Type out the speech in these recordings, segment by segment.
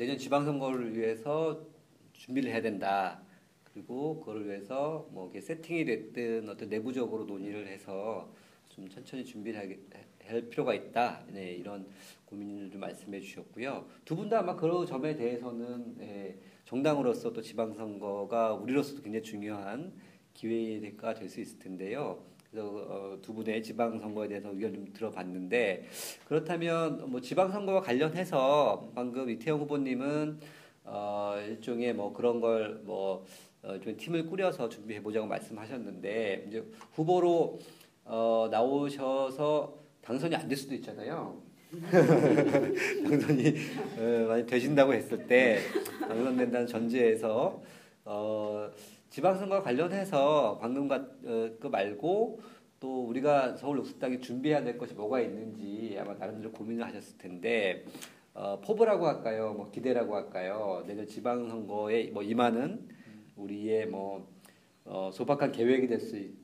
내년 지방선거를 위해서 준비를 해야 된다. 그리고 그걸 위해서 뭐 이게 세팅이 됐든 어떤 내부적으로 논의를 해서 좀 천천히 준비를 할 필요가 있다. 네, 이런 고민을 좀 말씀해 주셨고요. 두 분 다 아마 그 점에 대해서는 정당으로서 또 지방선거가 우리로서도 굉장히 중요한 기회가 될 수 있을 텐데요. 그래서 두 분의 지방선거에 대해서 의견 좀 들어봤는데 그렇다면 뭐 지방선거와 관련해서 방금 이태영 후보님은 일종의 뭐 그런 걸뭐 좀 팀을 꾸려서 준비해 보자고 말씀하셨는데 이제 후보로 나오셔서 당선이 안 될 수도 있잖아요. 당선이 많이 되신다고 했을 때 당선된다는 전제에서 지방선거 관련해서 방금 그 말고 또 우리가 서울 녹색당이 준비해야 될 것이 뭐가 있는지 아마 나름대로 고민을 하셨을 텐데 포부라고 할까요? 뭐 기대라고 할까요? 내년 지방선거에 뭐 임하는 우리의 뭐 소박한 계획이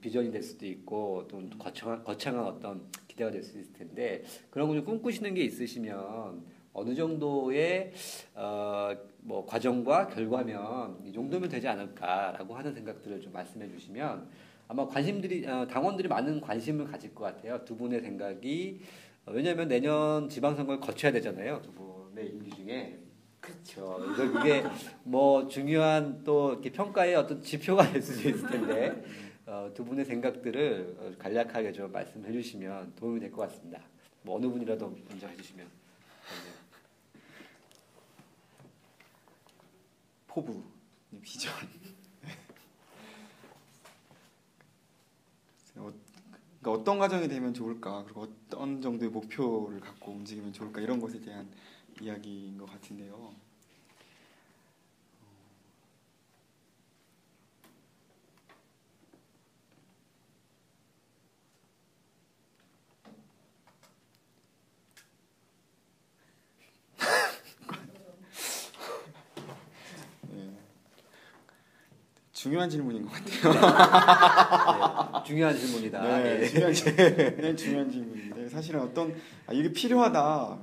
비전이 될 수도 있고 또 거창한 어떤 기대가 될 수 있을 텐데 그런 거 좀 꿈꾸시는 게 있으시면 어느 정도의 뭐 과정과 결과면 이 정도면 되지 않을까라고 하는 생각들을 좀 말씀해 주시면 아마 당원들이 많은 관심을 가질 것 같아요. 두 분의 생각이 왜냐하면 내년 지방선거를 거쳐야 되잖아요. 두 분의 임기 중에. 그렇죠. 이게 뭐 중요한 또 이렇게 평가의 어떤 지표가 될 수도 있을 텐데 두 분의 생각들을 간략하게 좀 말씀해 주시면 도움이 될 것 같습니다. 뭐 어느 분이라도 먼저 해주시면. 포부, 비전. 그러니까 어떤 과정이 되면 좋을까, 그리고 어떤 정도의 목표를 갖고 움직이면 좋을까 이런 것에 대한 이야기인 것 같은데요. 중요한 질문인 것 같아요. 네, 중요한 질문이다. 네, 중요한 질문인데 사실은 이게 필요하다.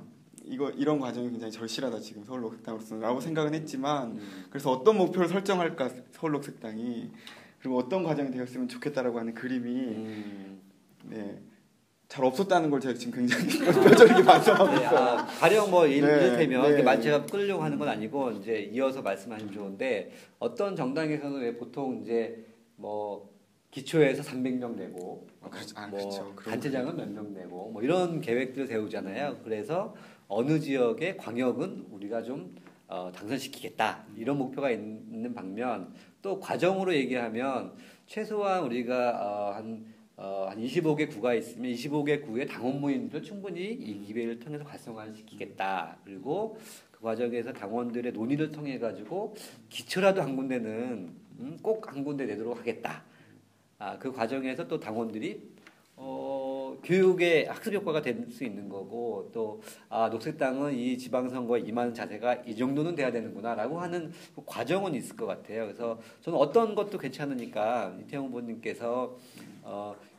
이런 과정이 굉장히 절실하다 지금 서울녹색당으로서라고 생각은 했지만 그래서 어떤 목표를 설정할까 서울녹색당이 그리고 어떤 과정이 되었으면 좋겠다라고 하는 그림이 잘 없었다는 걸 제가 지금 굉장히 뼈저리게 반성하고 있어요. 가령 뭐 이를테면 제가 끌려고 하는 건 아니고 이제 이어서 말씀하시면 좋은데 어떤 정당에서는 왜 보통 이제 뭐 기초에서 300명 내고 그렇죠. 단체장은 몇 명 내고 뭐 이런 계획들을 세우잖아요. 그래서 어느 지역의 광역은 우리가 좀 당선시키겠다 이런 목표가 있는 반면 또 과정으로 얘기하면 최소한 우리가 한 25개 구가 있으면 25개 구의 당원 모임들을 충분히 이 기회를 통해서 활성화시키겠다. 그리고 그 과정에서 당원들의 논의를 통해 가지고 기초라도 한 군데는 꼭 한 군데 내도록 하겠다. 그 과정에서 또 당원들이 교육의 학습 효과가 될 수 있는 거고 또 녹색당은 이 지방선거에 임하는 자세가 이 정도는 돼야 되는구나라고 하는 과정은 있을 것 같아요. 그래서 저는 어떤 것도 괜찮으니까 이태영 후보님께서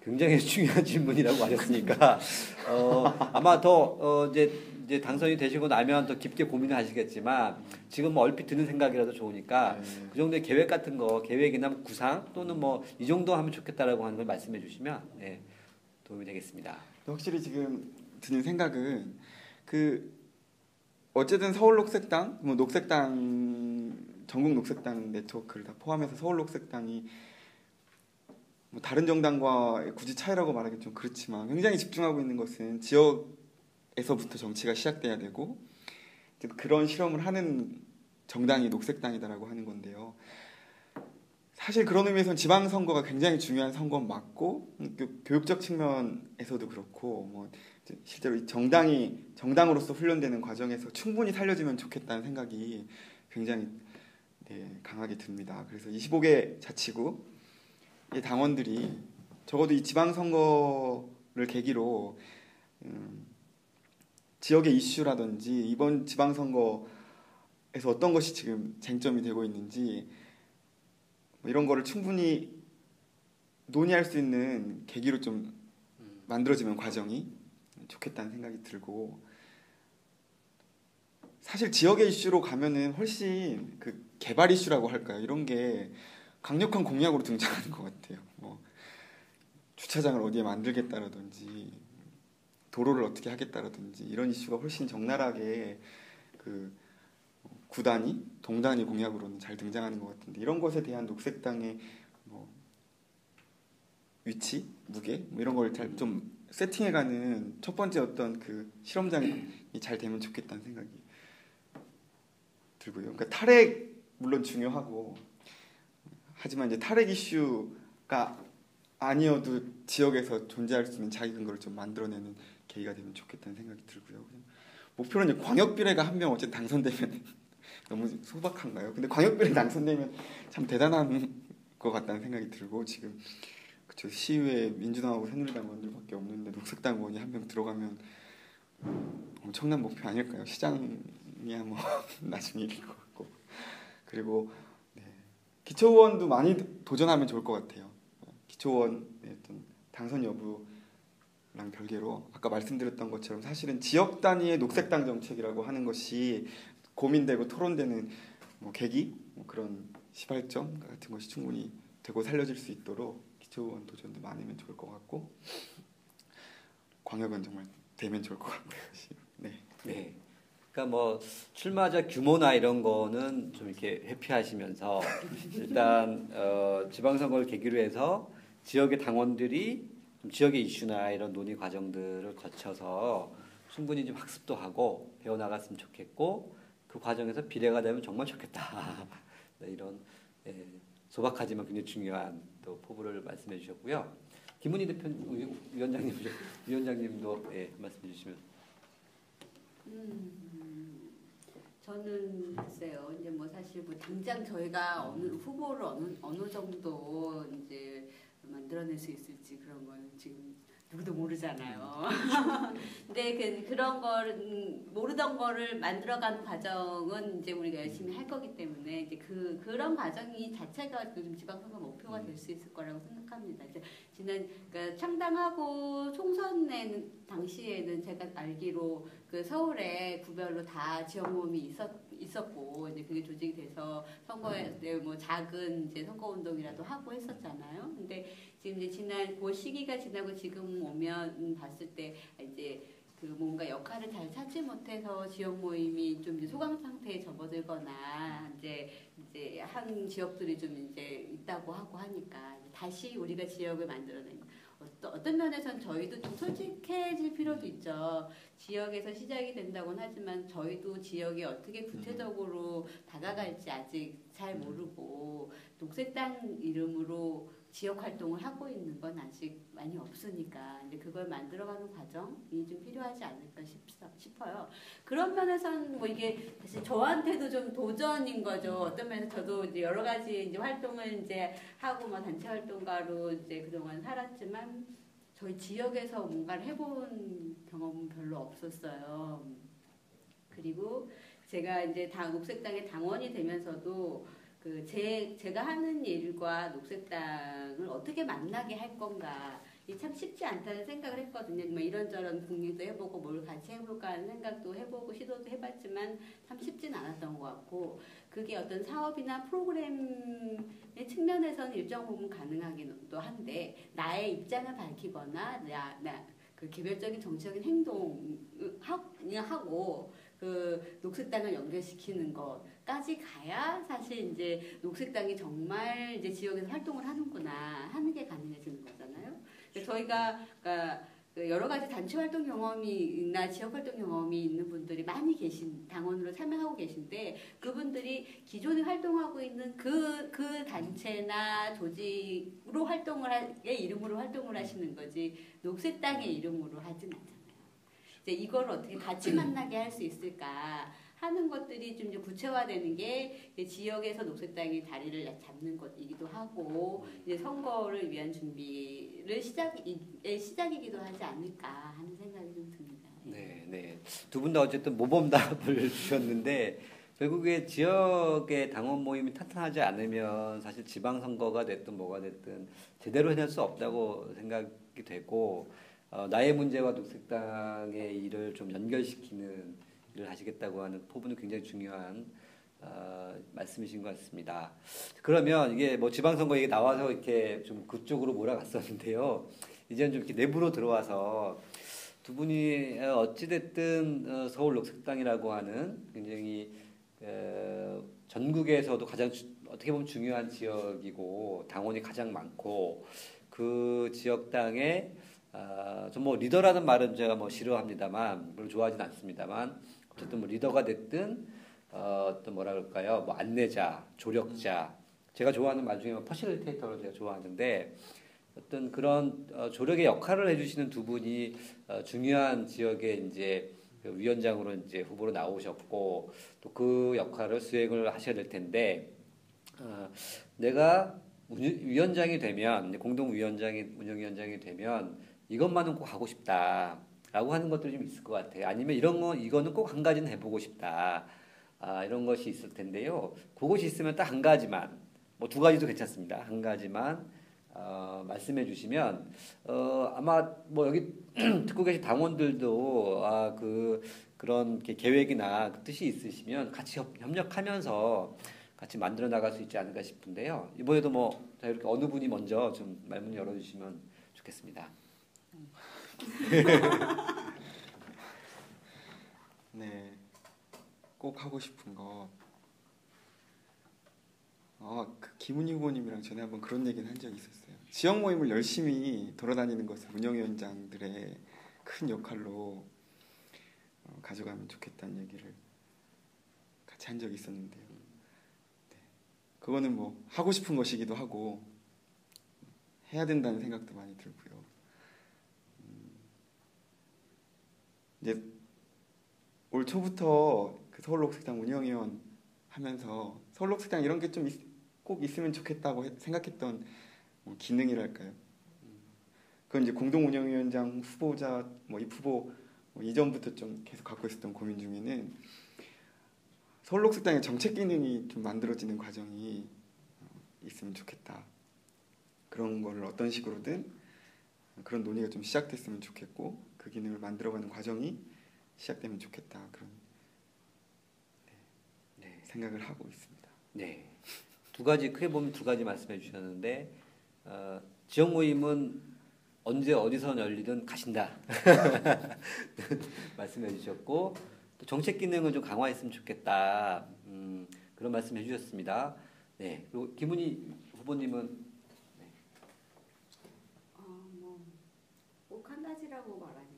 굉장히 중요한 질문이라고 하셨으니까 아마 더 이제 당선이 되시고 나면 더 깊게 고민을 하시겠지만 지금 뭐 얼핏 드는 생각이라도 좋으니까 그 정도의 계획 같은 거 계획이나 구상 또는 뭐 이 정도 하면 좋겠다라고 하는 걸 말씀해 주시면 도움이 되겠습니다. 확실히 지금 드는 생각은 어쨌든 서울녹색당, 뭐 녹색당 전국 녹색당 네트워크를 다 포함해서 서울녹색당이 뭐 다른 정당과 굳이 차이라고 말하기 좀 그렇지만 굉장히 집중하고 있는 것은 지역에서부터 정치가 시작돼야 되고 그런 실험을 하는 정당이 녹색당이다라고 하는 건데요. 사실 그런 의미에서는 지방선거가 굉장히 중요한 선거는 맞고 교육적 측면에서도 그렇고 뭐 실제로 정당으로서 훈련되는 과정에서 충분히 살려지면 좋겠다는 생각이 굉장히 강하게 듭니다. 그래서 25개 자치구 당원들이 적어도 이 지방선거를 계기로 지역의 이슈라든지 이번 지방선거에서 어떤 것이 지금 쟁점이 되고 있는지 뭐 이런 거를 충분히 논의할 수 있는 계기로 좀 만들어지면 과정이 좋겠다는 생각이 들고 사실 지역의 이슈로 가면은 훨씬 그 개발 이슈라고 할까요? 이런 게 강력한 공약으로 등장하는 것 같아요. 뭐 주차장을 어디에 만들겠다라든지 도로를 어떻게 하겠다라든지 이런 이슈가 훨씬 적나라하게 그 구단위, 동단위 공약으로는 잘 등장하는 것 같은데 이런 것에 대한 녹색당의 뭐 위치, 무게 뭐 이런 걸 잘 좀 세팅해가는 첫 번째 어떤 그 실험장이 잘 되면 좋겠다는 생각이 들고요. 그러니까 탈핵 물론 중요하고 하지만 이제 탈핵 이슈가 아니어도 지역에서 존재할 수 있는 자기 근거를 좀 만들어내는 계기가 되면 좋겠다는 생각이 들고요. 목표는 이제 광역비례가 한 명 어쨌든 당선되면 너무 소박한가요? 근데 광역비례 당선되면 참 대단한 것 같다는 생각이 들고 지금 그쵸 시의회 민주당하고 새누리당 의원들밖에 없는데 녹색당 의원이 한 명 들어가면 엄청난 목표 아닐까요? 시장이야 뭐 나중에 이길 것 같고 그리고 네. 기초의원도 많이 도전하면 좋을 것 같아요. 기초의원의 어떤 당선 여부랑 별개로 아까 말씀드렸던 것처럼 사실은 지역 단위의 녹색당 정책이라고 하는 것이 고민되고 토론되는 뭐 계기 뭐 그런 시발점 같은 것이 충분히 되고 살려질 수 있도록 기초의원 도전도 많으면 좋을 것 같고 광역은 정말 되면 좋을 것 같고요. 네. 네. 그러니까 뭐 출마자 규모나 이런 거는 좀 이렇게 회피하시면서 일단 지방선거를 계기로 해서 지역의 당원들이 좀 지역의 이슈나 이런 논의 과정들을 거쳐서 충분히 좀 학습도 하고 배워 나갔으면 좋겠고 그 과정에서 비례가 되면 정말 좋겠다. 네, 이런 소박하지만 굉장히 중요한 또 포부를 말씀해 주셨고요. 김은희 위원장님도 말씀해 주시면. 저는 글쎄요. 이제 뭐 사실 뭐 당장 저희가 어느 후보를 어느 정도 이제 만들어낼 수 있을지 그런 거는 지금 누구도 모르잖아요. 근데 그런 걸 모르던 거를 만들어가는 과정은 이제 우리가 열심히 할 거기 때문에 이제 그런 과정이 자체가 좀 지방선거 목표가 될 수 있을 거라고 생각합니다. 이제 그러니까 창당하고 총선에는 당시에는 제가 알기로 그 서울에 구별로 다 지역 모임이 있었고 이제 그게 조직이 돼서 선거에 뭐 작은 이제 선거 운동이라도 하고 했었잖아요. 근데 지금 이제 그 시기가 지나고 지금 오면 봤을 때 이제 그 뭔가 역할을 잘 찾지 못해서 지역 모임이 좀 이제 소강 상태에 접어들거나 이제 한 지역들이 좀 이제 있다고 하고 하니까 다시 우리가 지역을 만들어내는 어떤 면에서는 저희도 좀 솔직해질 필요도 있죠. 지역에서 시작이 된다고는 하지만 저희도 지역에 어떻게 구체적으로 다가갈지 아직 잘 모르고 녹색당 이름으로 지역 활동을 하고 있는 건 아직 많이 없으니까 이제 그걸 만들어가는 과정이 좀 필요하지 않을까 싶어요. 그런 면에서는 뭐 이게 사실 저한테도 좀 도전인 거죠. 어떤 면에서 저도 이제 여러 가지 이제 활동을 이제 하고 뭐 단체 활동가로 이제 그동안 살았지만 저희 지역에서 뭔가를 해본 경험은 별로 없었어요. 그리고 제가 이제 녹색당의 당원이 되면서도 제가 하는 일과 녹색당을 어떻게 만나게 할 건가 이 참 쉽지 않다는 생각을 했거든요. 뭐 이런저런 국리도 해보고 뭘 같이 해볼까 하는 생각도 해보고 시도도 해봤지만 참 쉽진 않았던 것 같고 그게 어떤 사업이나 프로그램의 측면에서는 일정 부분 가능하기도 한데 나의 입장을 밝히거나 그 개별적인 정치적인 행동을 하고 그 녹색당을 연결시키는 것까지 가야 사실 이제 녹색당이 정말 이제 지역에서 활동을 하는구나 하는 게 가능해지는 거잖아요. 저희가 그러니까 여러 가지 단체 활동 경험이나 지역 활동 경험이 있는 분들이 많이 당원으로 참여하고 계신데 그분들이 기존에 활동하고 있는 그 단체나 조직으로 이름으로 활동을 하시는 거지 녹색당의 이름으로 하진 않잖아요. 이제 이걸 어떻게 같이 만나게 할 수 있을까 하는 것들이 좀 이제 구체화되는 게 지역에서 녹색당이 자리를 잡는 것이기도 하고 이제 선거를 위한 준비를 시작이기도 하지 않을까 하는 생각이 좀 듭니다. 네. 두 분 다 어쨌든 모범답을 주셨는데 결국에 지역의 당원 모임이 탄탄하지 않으면 사실 지방선거가 됐든 뭐가 됐든 제대로 해낼 수 없다고 생각이 되고 나의 문제와 녹색당의 일을 좀 연결시키는 일을 하시겠다고 하는 부분은 굉장히 중요한 말씀이신 것 같습니다. 그러면 이게 뭐 지방선거 얘기 나와서 이렇게 좀 그쪽으로 몰아갔었는데요. 이제는 좀 이렇게 내부로 들어와서 두 분이 어찌됐든 서울 녹색당이라고 하는 굉장히 전국에서도 가장 어떻게 보면 중요한 지역이고 당원이 가장 많고 그 지역당에 좀 뭐 리더라는 말은 제가 뭐 싫어합니다만 물론 좋아하진 않습니다만 어쨌든 뭐 리더가 됐든 어떤 뭐라 그럴까요? 뭐 안내자, 조력자. 제가 좋아하는 말 중에 퍼실리테이터를 제가 좋아하는데 어떤 그런 조력의 역할을 해주시는 두 분이 중요한 지역에 이제 위원장으로 이제 후보로 나오셨고 또 그 역할을 수행을 하셔야 될 텐데 내가 위원장이 되면 공동위원장이 운영위원장이 되면 이것만은 꼭 하고 싶다라고 하는 것들이 좀 있을 것 같아요. 아니면 이거는 꼭 한 가지는 해보고 싶다. 이런 것이 있을 텐데요. 그것이 있으면 딱 한 가지만, 뭐 두 가지도 괜찮습니다. 한 가지만 말씀해 주시면 아마 뭐 여기 듣고 계신 당원들도 그런 계획이나 그 뜻이 있으시면 같이 협력하면서 같이 만들어 나갈 수 있지 않을까 싶은데요. 이번에도 뭐 이렇게 어느 분이 먼저 좀 말문 열어주시면 좋겠습니다. 네, 꼭 하고 싶은 거. 그 김은희 후보님이랑 전에 한번 그런 얘기는 한 적이 있었어요. 지역 모임을 열심히 돌아다니는 것을 운영위원장들의 큰 역할로 가져가면 좋겠다는 얘기를 같이 한 적이 있었는데요. 네, 그거는 뭐 하고 싶은 것이기도 하고 해야 된다는 생각도 많이 들고요. 이제 올 초부터 그 서울녹색당 운영위원 하면서 서울녹색당 이런 게 좀 꼭 있으면 좋겠다고 생각했던 뭐 기능이랄까요? 그건 이제 공동운영위원장 후보자 뭐 입후보 이전부터 좀 계속 갖고 있었던 고민 중에는 서울녹색당의 정책 기능이 좀 만들어지는 과정이 있으면 좋겠다. 그런 거를 어떤 식으로든 그런 논의가 좀 시작됐으면 좋겠고 그 기능을 만들어가는 과정이 시작되면 좋겠다. 그런 생각을 하고 있습니다. 네. 두 가지 크게 보면 두 가지 말씀해 주셨는데 지역 모임은 언제 어디서 열리든 가신다 말씀해 주셨고 또 정책 기능은 좀 강화했으면 좋겠다 그런 말씀해 주셨습니다. 네. 그리고 김은희 후보님은 꼭 한 가지라고 말하니까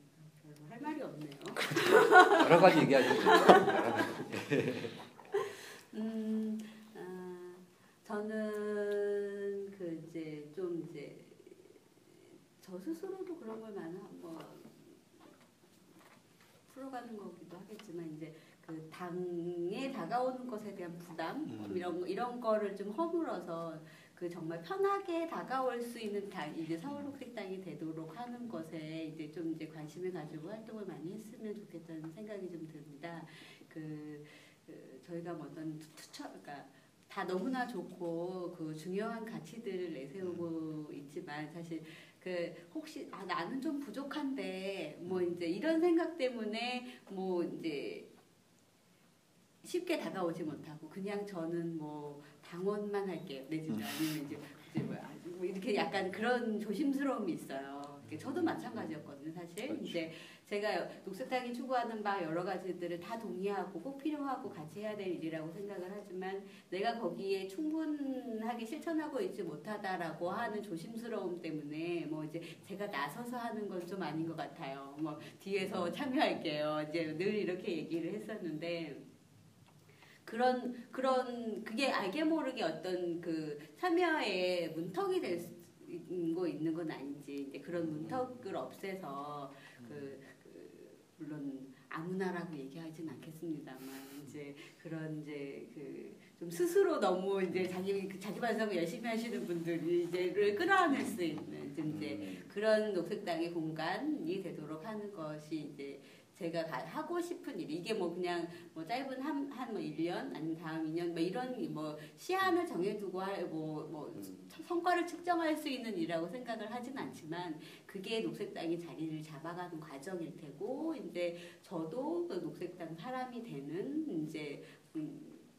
별로 할 말이 없네요. 여러 가지 얘기하셨죠. 저는 저 스스로도 그런 걸 많이 한번 풀어가는 거기도 하겠지만 이제 그 당에 다가오는 것에 대한 부담 이런 거를 좀 허물어서 그 정말 편하게 다가올 수 있는 당 이제 서울녹색당이 되도록 하는 것에 이제 좀 이제 관심을 가지고 활동을 많이 했으면 좋겠다는 생각이 좀 듭니다. 저희가 뭐 어떤 그러니까 다 너무나 좋고 그 중요한 가치들을 내세우고 있지만 사실 혹시 나는 좀 부족한데 뭐 이제 이런 생각 때문에 뭐 이제 쉽게 다가오지 못하고 그냥 저는 뭐 당원만 할게요 내지는 아니면 이제 뭐 이렇게 약간 그런 조심스러움이 있어요. 저도 마찬가지였거든요 사실. 그렇죠. 이제 제가 녹색당이 추구하는 바 여러 가지들을 다 동의하고 꼭 필요하고 같이 해야 될 일이라고 생각을 하지만 내가 거기에 충분하게 실천하고 있지 못하다라고 하는 조심스러움 때문에 뭐 이제 제가 나서서 하는 건 좀 아닌 것 같아요. 뭐 뒤에서 참여할게요. 이제 늘 이렇게 얘기를 했었는데 그게 알게 모르게 어떤 그 참여의 문턱이 있는 건 아닌지 이제 그런 문턱을 없애서 물론 아무나라고 얘기하진 않겠습니다만 이제 그런 이제 좀 스스로 너무 이제 자기 반성을 열심히 하시는 분들이 이제를 끌어안을 수 있는 이제 그런 녹색당의 공간이 되도록 하는 것이 이제 제가 하고 싶은 일 이게 뭐 그냥 뭐 짧은 한뭐 1년 아니면 다음 2년 뭐 이런 뭐 시한을 정해두고 뭐 성과를 측정할 수 있는 일이라고 생각을 하진 않지만 그게 녹색당이 자리를 잡아가는 과정일 테고 이제 저도 그 녹색당 사람이 되는 이제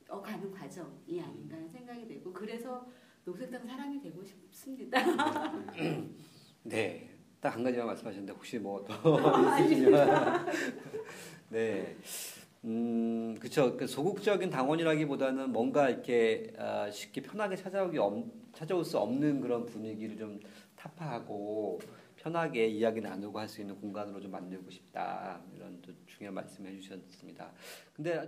가는 과정이 아닌가 하는 생각이 되고 그래서 녹색당 사람이 되고 싶습니다. 네, 딱 한 가지만 말씀하셨는데 혹시 뭐 더 있으시면 네, 그렇죠. 그 소극적인 당원이라기보다는 뭔가 이렇게 쉽게 편하게 찾아올 수 없는 그런 분위기를 좀 타파하고 편하게 이야기 나누고 할 수 있는 공간으로 좀 만들고 싶다 이런 또 중요한 말씀을 해주셨습니다. 근데